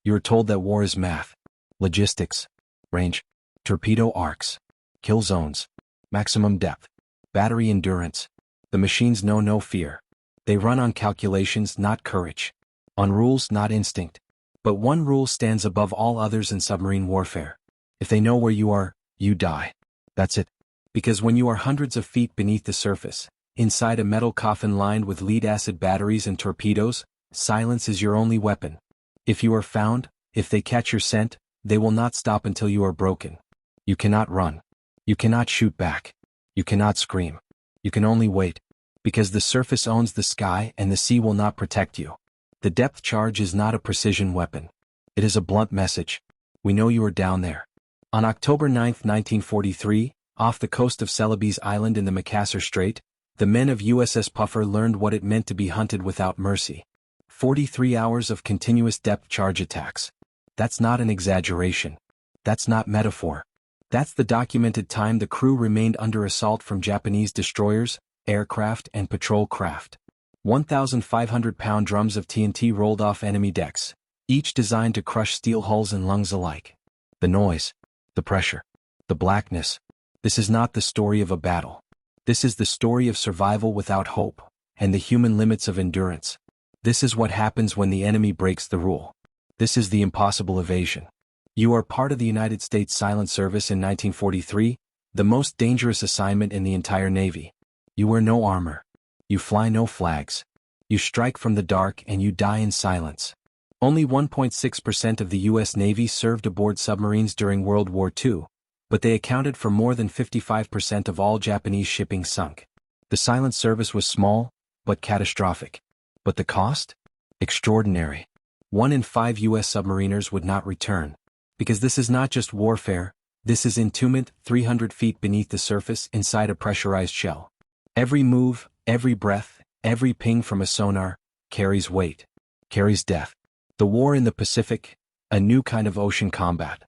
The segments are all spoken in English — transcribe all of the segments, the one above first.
You are told that war is math, logistics, range, torpedo arcs, kill zones, maximum depth, battery endurance. The machines know no fear. They run on calculations, not courage. On rules, not instinct. But one rule stands above all others in submarine warfare. If they know where you are, you die. That's it. Because when you are hundreds of feet beneath the surface, inside a metal coffin lined with lead-acid batteries and torpedoes, silence is your only weapon. If you are found, if they catch your scent, they will not stop until you are broken. You cannot run. You cannot shoot back. You cannot scream. You can only wait. Because the surface owns the sky and the sea will not protect you. The depth charge is not a precision weapon. It is a blunt message. We know you are down there. On October 9, 1943, off the coast of Celebes Island in the Macassar Strait, the men of USS Puffer learned what it meant to be hunted without mercy. 43 hours of continuous depth charge attacks. That's not an exaggeration. That's not metaphor. That's the documented time the crew remained under assault from Japanese destroyers, aircraft, and patrol craft. 1,500-pound drums of TNT rolled off enemy decks, each designed to crush steel hulls and lungs alike. The noise, the pressure, the blackness. This is not the story of a battle. This is the story of survival without hope, and the human limits of endurance. This is what happens when the enemy breaks the rule. This is the impossible evasion. You are part of the United States Silent Service in 1943, the most dangerous assignment in the entire Navy. You wear no armor. You fly no flags. You strike from the dark and you die in silence. Only 1.6% of the U.S. Navy served aboard submarines during World War II, but they accounted for more than 55% of all Japanese shipping sunk. The silent service was small, but catastrophic. But the cost? Extraordinary. 1 in 5 U.S. submariners would not return. Because this is not just warfare, this is entombment 300 feet beneath the surface inside a pressurized shell. Every move, every breath, every ping from a sonar, carries weight, carries death. The war in the Pacific, a new kind of ocean combat.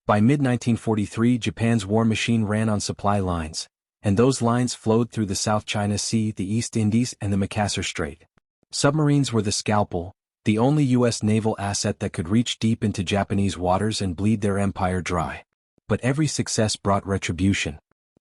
By mid-1943, Japan's war machine ran on supply lines, and those lines flowed through the South China Sea, the East Indies, and the Macassar Strait. Submarines were the scalpel, the only U.S. naval asset that could reach deep into Japanese waters and bleed their empire dry. But every success brought retribution.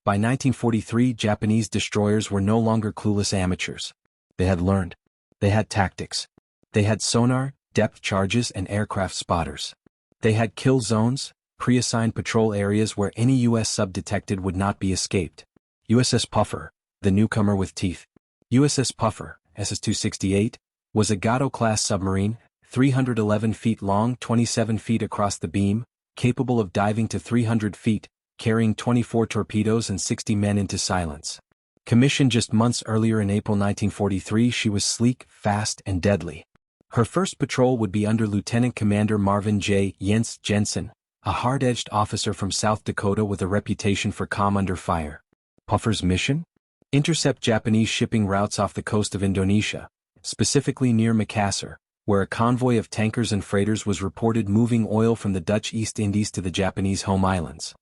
By 1943, Japanese destroyers were no longer clueless amateurs. They had learned. They had tactics. They had sonar, depth charges, and aircraft spotters. They had kill zones, pre-assigned patrol areas where any U.S. sub detected would not be escaped. USS Puffer, the newcomer with teeth. USS Puffer, SS-268, was a Gato-class submarine, 311 feet long, 27 feet across the beam, capable of diving to 300 feet, carrying 24 torpedoes and 60 men into silence. Commissioned just months earlier in April 1943, she was sleek, fast, and deadly. Her first patrol would be under Lieutenant Commander Marvin Jensen, a hard-edged officer from South Dakota with a reputation for calm under fire. Puffer's mission? Intercept Japanese shipping routes off the coast of Indonesia, specifically near Macassar, where a convoy of tankers and freighters was reported moving oil from the Dutch East Indies to the Japanese home islands.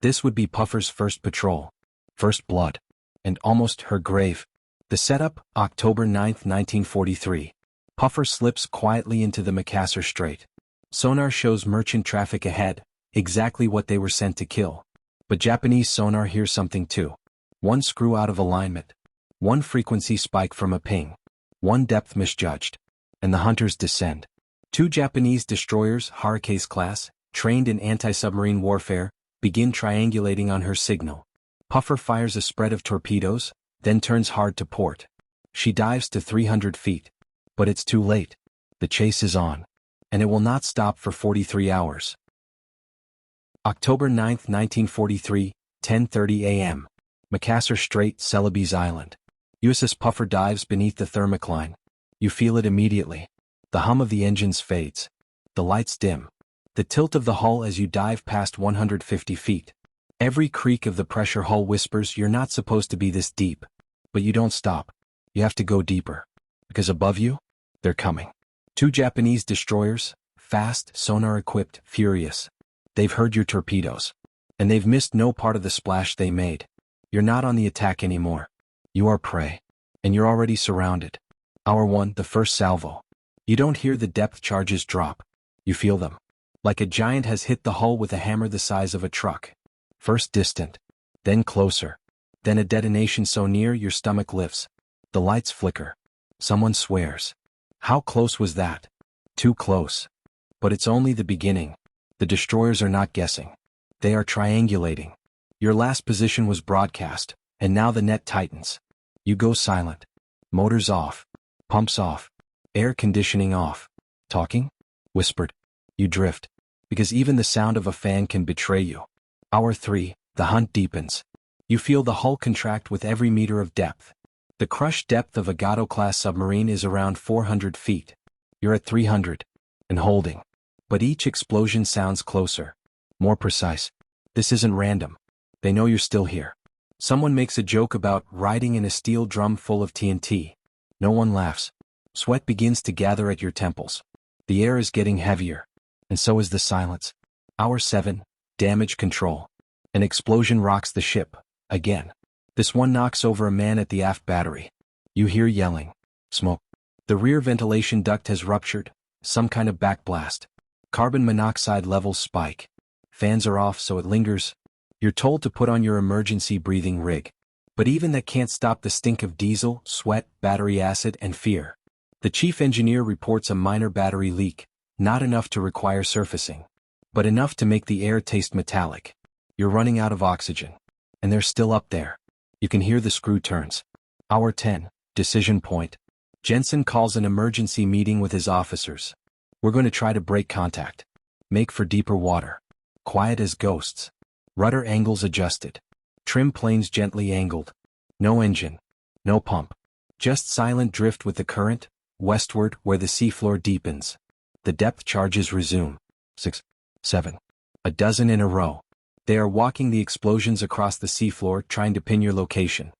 This would be Puffer's first patrol, first blood, and almost her grave. The setup, October 9, 1943. Puffer slips quietly into the Macassar Strait. Sonar shows merchant traffic ahead, exactly what they were sent to kill. But Japanese sonar hears something too. One screw out of alignment. One frequency spike from a ping. One depth misjudged. And the hunters descend. 2 Japanese destroyers, Hurricanes class, trained in anti-submarine warfare, begin triangulating on her signal. Puffer fires a spread of torpedoes, then turns hard to port. She dives to 300 feet. But it's too late. The chase is on. And it will not stop for 43 hours. October 9, 1943, 10:30 a.m. Macassar Strait, Celebes Island. USS Puffer dives beneath the thermocline. You feel it immediately. The hum of the engines fades. The lights dim. The tilt of the hull as you dive past 150 feet. Every creak of the pressure hull whispers you're not supposed to be this deep. But you don't stop. You have to go deeper. Because above you, they're coming. 2 Japanese destroyers, fast, sonar-equipped, furious. They've heard your torpedoes. And they've missed no part of the splash they made. You're not on the attack anymore. You are prey. And you're already surrounded. Hour 1, the first salvo. You don't hear the depth charges drop. You feel them. like a giant has hit the hull with a hammer the size of a truck. First distant, then closer, then a detonation so near your stomach lifts. The lights flicker. Someone swears. How close was that? Too close. But it's only the beginning. The destroyers are not guessing. They are triangulating. Your last position was broadcast, and now the net tightens. You go silent. Motors off. Pumps off. Air conditioning off. Talking? Whispered. You drift. Because even the sound of a fan can betray you. Hour 3, the hunt deepens. You feel the hull contract with every meter of depth. The crush depth of a Gato-class submarine is around 400 feet. You're at 300. And holding. But each explosion sounds closer. More precise. This isn't random. They know you're still here. Someone makes a joke about riding in a steel drum full of TNT. No one laughs. Sweat begins to gather at your temples. The air is getting heavier. And so is the silence. Hour 7, damage control. An explosion rocks the ship. Again. This one knocks over a man at the aft battery. You hear yelling. Smoke. The rear ventilation duct has ruptured. Some kind of backblast. Carbon monoxide levels spike. Fans are off so it lingers. You're told to put on your emergency breathing rig. But even that can't stop the stink of diesel, sweat, battery acid, and fear. The chief engineer reports a minor battery leak, not enough to require surfacing, but enough to make the air taste metallic. You're running out of oxygen. And they're still up there. You can hear the screw turns. Hour 10, decision point. Jensen calls an emergency meeting with his officers. We're going to try to break contact. Make for deeper water. Quiet as ghosts. Rudder angles adjusted. Trim planes gently angled. No engine. No pump. Just silent drift with the current, westward where the seafloor deepens. The depth charges resume. 6, 7. A dozen in a row. They are walking the explosions across the seafloor trying to pin your location.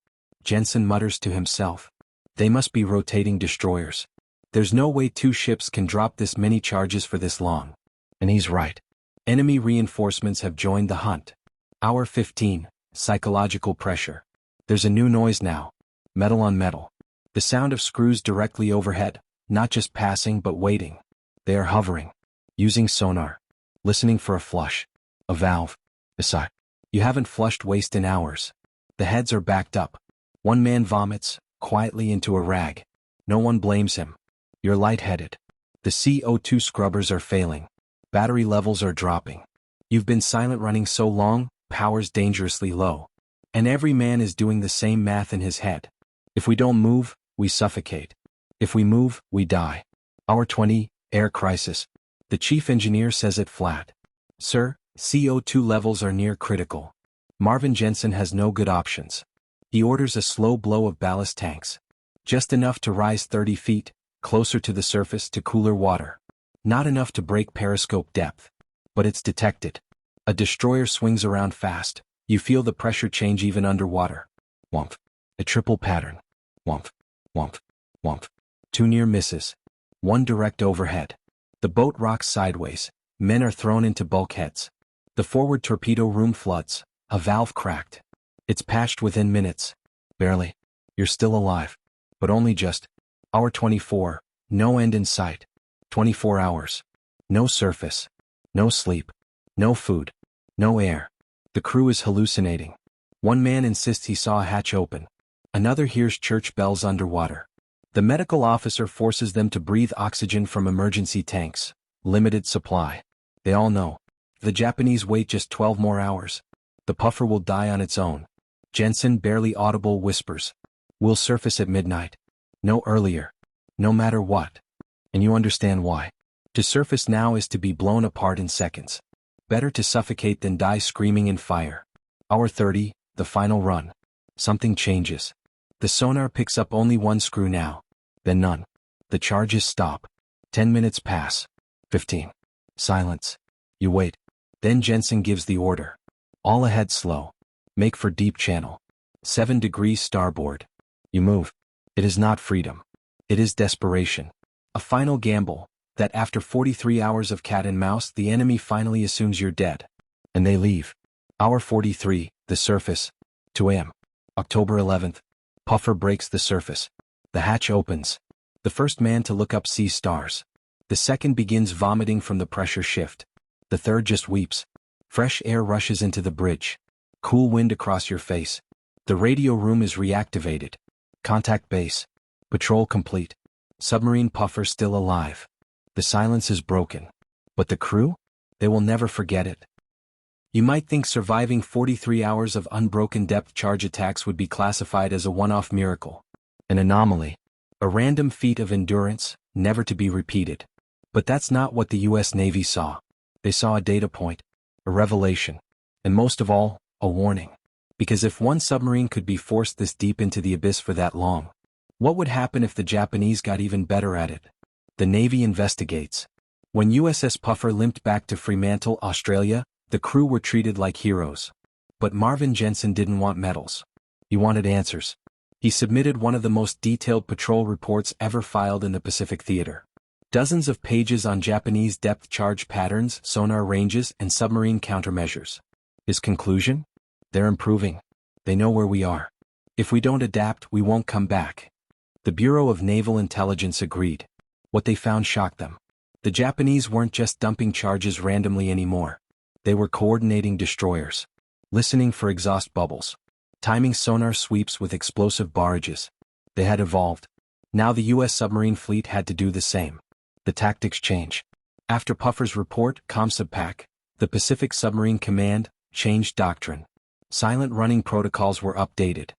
Jensen mutters to himself. They must be rotating destroyers. There's no way 2 ships can drop this many charges for this long. And he's right. Enemy reinforcements have joined the hunt. Hour 15, psychological pressure. There's a new noise now. Metal on metal. The sound of screws directly overhead, not just passing but waiting. They are hovering. Using sonar. Listening for a flush. A valve. A sigh. You haven't flushed waste in hours. The heads are backed up. One man vomits, quietly into a rag. No one blames him. You're lightheaded. The CO2 scrubbers are failing. Battery levels are dropping. You've been silent running so long, power's dangerously low. And every man is doing the same math in his head. If we don't move, we suffocate. If we move, we die. Hour 20, air crisis. The chief engineer says it flat. Sir, CO2 levels are near critical. Marvin Jensen has no good options. He orders a slow blow of ballast tanks. Just enough to rise 30 feet, closer to the surface to cooler water. Not enough to break periscope depth. But it's detected. A destroyer swings around fast. You feel the pressure change even underwater. Whomp. A triple pattern. Whomp. Whomp. Whomp. 2 near misses. 1 direct overhead. The boat rocks sideways. Men are thrown into bulkheads. The forward torpedo room floods. A valve cracked. It's patched within minutes. Barely. You're still alive. But only just. Hour 24. No end in sight. 24 hours. No surface. No sleep. No food. No air. The crew is hallucinating. One man insists he saw a hatch open. Another hears church bells underwater. The medical officer forces them to breathe oxygen from emergency tanks. Limited supply. They all know. The Japanese wait just 12 more hours. The Puffer will die on its own. Jensen, barely audible, whispers. We'll surface at midnight. No earlier. No matter what. And you understand why. To surface now is to be blown apart in seconds. Better to suffocate than die screaming in fire. Hour 30, the final run. Something changes. The sonar picks up only 1 screw now. Then none. The charges stop. 10 minutes pass. 15. Silence. You wait. Then Jensen gives the order. All ahead slow. Make for deep channel. 7 degrees starboard. You move. It is not freedom. It is desperation. A final gamble, that after 43 hours of cat and mouse the enemy finally assumes you're dead. And they leave. Hour 43, the surface. 2 a.m. October 11th. Puffer breaks the surface. The hatch opens. The first man to look up sees stars. The second begins vomiting from the pressure shift. The third just weeps. Fresh air rushes into the bridge. Cool wind across your face. The radio room is reactivated. Contact base. Patrol complete. Submarine Puffer still alive. The silence is broken. But the crew? They will never forget it. You might think surviving 43 hours of unbroken depth charge attacks would be classified as a one-off miracle. An anomaly. A random feat of endurance, never to be repeated. But that's not what the U.S. Navy saw. They saw a data point, a revelation, and most of all, a warning. Because if one submarine could be forced this deep into the abyss for that long, what would happen if the Japanese got even better at it? The Navy investigates. When USS Puffer limped back to Fremantle, Australia, the crew were treated like heroes. But Marvin Jensen didn't want medals. He wanted answers. He submitted one of the most detailed patrol reports ever filed in the Pacific Theater. Dozens of pages on Japanese depth charge patterns, sonar ranges, and submarine countermeasures. His conclusion? They're improving. They know where we are. If we don't adapt, we won't come back. The Bureau of Naval Intelligence agreed. What they found shocked them. The Japanese weren't just dumping charges randomly anymore. They were coordinating destroyers. Listening for exhaust bubbles. Timing sonar sweeps with explosive barrages. They had evolved. Now the U.S. submarine fleet had to do the same. The tactics change. After Puffer's report, COMSUBPAC, the Pacific Submarine Command, changed doctrine. Silent running protocols were updated.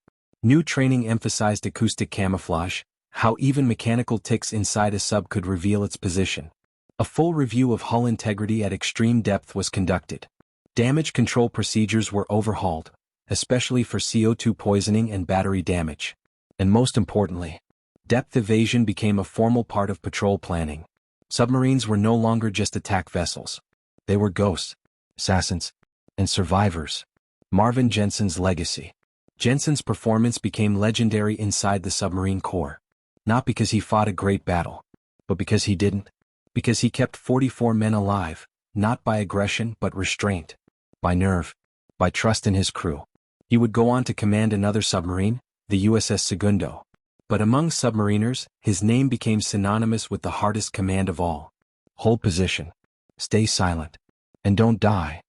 New training emphasized acoustic camouflage, how even mechanical ticks inside a sub could reveal its position. A full review of hull integrity at extreme depth was conducted. Damage control procedures were overhauled, especially for CO2 poisoning and battery damage. And most importantly, depth evasion became a formal part of patrol planning. Submarines were no longer just attack vessels. They were ghosts, assassins, and survivors. Marvin Jensen's legacy. Jensen's performance became legendary inside the submarine corps. Not because he fought a great battle, but because he didn't. Because he kept 44 men alive, not by aggression but restraint. By nerve. By trust in his crew. He would go on to command another submarine, the USS Segundo. But among submariners, his name became synonymous with the hardest command of all. Hold position. Stay silent. And don't die.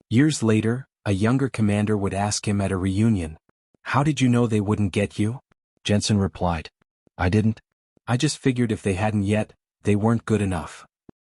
Years later, a younger commander would ask him at a reunion, "How did you know they wouldn't get you?" Jensen replied, "I didn't. I just figured if they hadn't yet, they weren't good enough."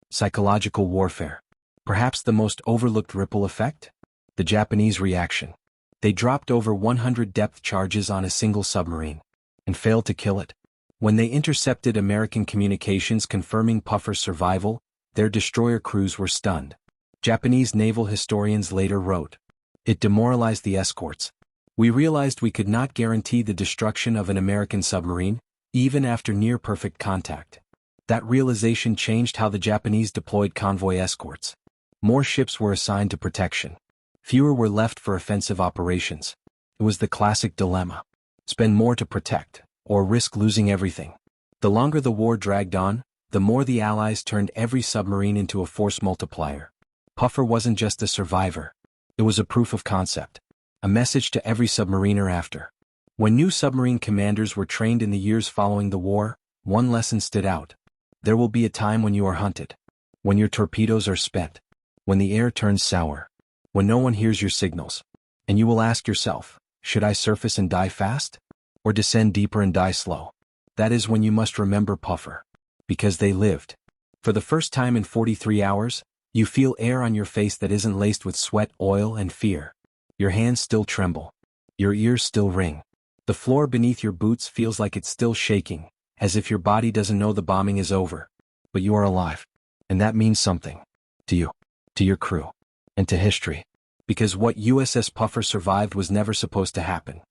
Psychological warfare. Perhaps the most overlooked ripple effect? The Japanese reaction. They dropped over 100 depth charges on a single submarine. And failed to kill it. When they intercepted American communications confirming Puffer's survival, their destroyer crews were stunned. Japanese naval historians later wrote, "It demoralized the escorts. We realized we could not guarantee the destruction of an American submarine, even after near-perfect contact." That realization changed how the Japanese deployed convoy escorts. More ships were assigned to protection. Fewer were left for offensive operations. It was the classic dilemma. Spend more to protect, or risk losing everything. The longer the war dragged on, the more the Allies turned every submarine into a force multiplier. Puffer wasn't just a survivor. It was a proof of concept. A message to every submariner after. When new submarine commanders were trained in the years following the war, one lesson stood out. There will be a time when you are hunted. When your torpedoes are spent. When the air turns sour. When no one hears your signals. And you will ask yourself, should I surface and die fast? Or descend deeper and die slow? That is when you must remember Puffer. Because they lived. For the first time in 43 hours, you feel air on your face that isn't laced with sweat, oil, and fear. Your hands still tremble. Your ears still ring. The floor beneath your boots feels like it's still shaking, as if your body doesn't know the bombing is over. But you are alive. And that means something. To you. To your crew. And to history. Because what USS Puffer survived was never supposed to happen.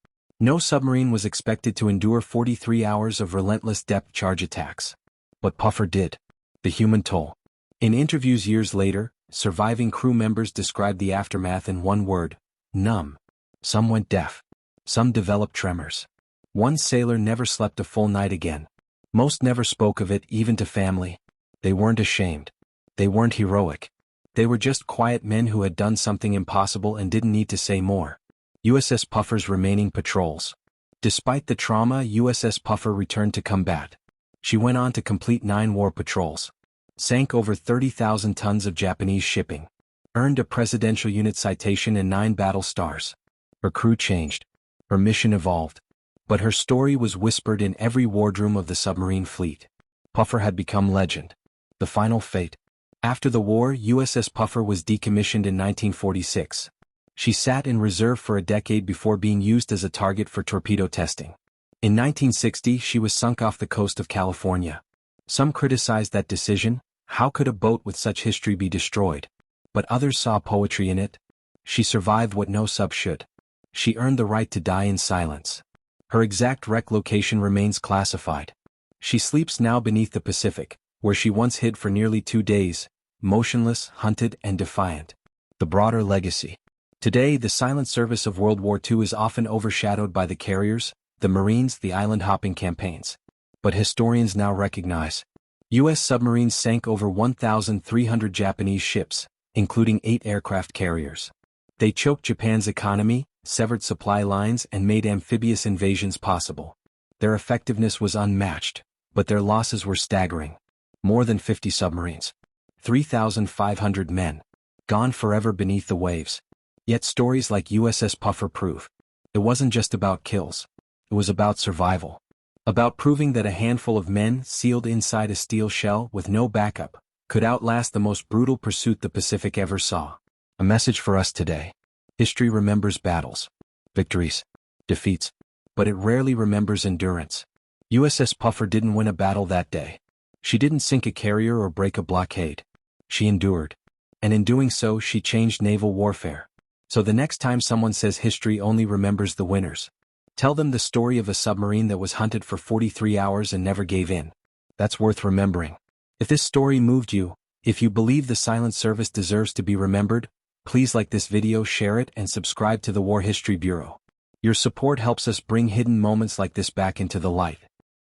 No submarine was expected to endure 43 hours of relentless depth charge attacks. But Puffer did. The human toll. In interviews years later, surviving crew members described the aftermath in one word: numb. Some went deaf. Some developed tremors. One sailor never slept a full night again. Most never spoke of it even to family. They weren't ashamed. They weren't heroic. They were just quiet men who had done something impossible and didn't need to say more. USS Puffer's remaining patrols. Despite the trauma, USS Puffer returned to combat. She went on to complete 9 war patrols. Sank over 30,000 tons of Japanese shipping. earned a Presidential Unit Citation and 9 battle stars. Her crew changed. Her mission evolved. But her story was whispered in every wardroom of the submarine fleet. Puffer had become legend. The final fate. After the war, USS Puffer was decommissioned in 1946. She sat in reserve for a decade before being used as a target for torpedo testing. In 1960, she was sunk off the coast of California. Some criticized that decision. How could a boat with such history be destroyed? But others saw poetry in it. She survived what no sub should. She earned the right to die in silence. Her exact wreck location remains classified. She sleeps now beneath the Pacific, where she once hid for nearly 2 days, motionless, hunted, and defiant. The broader legacy. Today, the silent service of World War II is often overshadowed by the carriers, the Marines, the island-hopping campaigns. But historians now recognize U.S. submarines sank over 1,300 Japanese ships, including 8 aircraft carriers. They choked Japan's economy, severed supply lines, and made amphibious invasions possible. Their effectiveness was unmatched, but their losses were staggering. More than 50 submarines. 3,500 men. Gone forever beneath the waves. Yet stories like USS Puffer prove it wasn't just about kills. It was about survival. About proving that a handful of men sealed inside a steel shell with no backup could outlast the most brutal pursuit the Pacific ever saw. A message for us today. History remembers battles, victories, defeats, but it rarely remembers endurance. USS Puffer didn't win a battle that day. She didn't sink a carrier or break a blockade. She endured. And in doing so, she changed naval warfare. So the next time someone says history only remembers the winners, tell them the story of a submarine that was hunted for 43 hours and never gave in. That's worth remembering. If this story moved you, if you believe the silent service deserves to be remembered, please like this video, share it, and subscribe to the War History Bureau. Your support helps us bring hidden moments like this back into the light.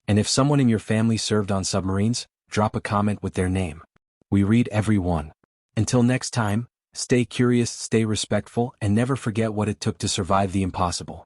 And if someone in your family served on submarines, drop a comment with their name. We read every one. Until next time, stay curious, stay respectful, and never forget what it took to survive the impossible.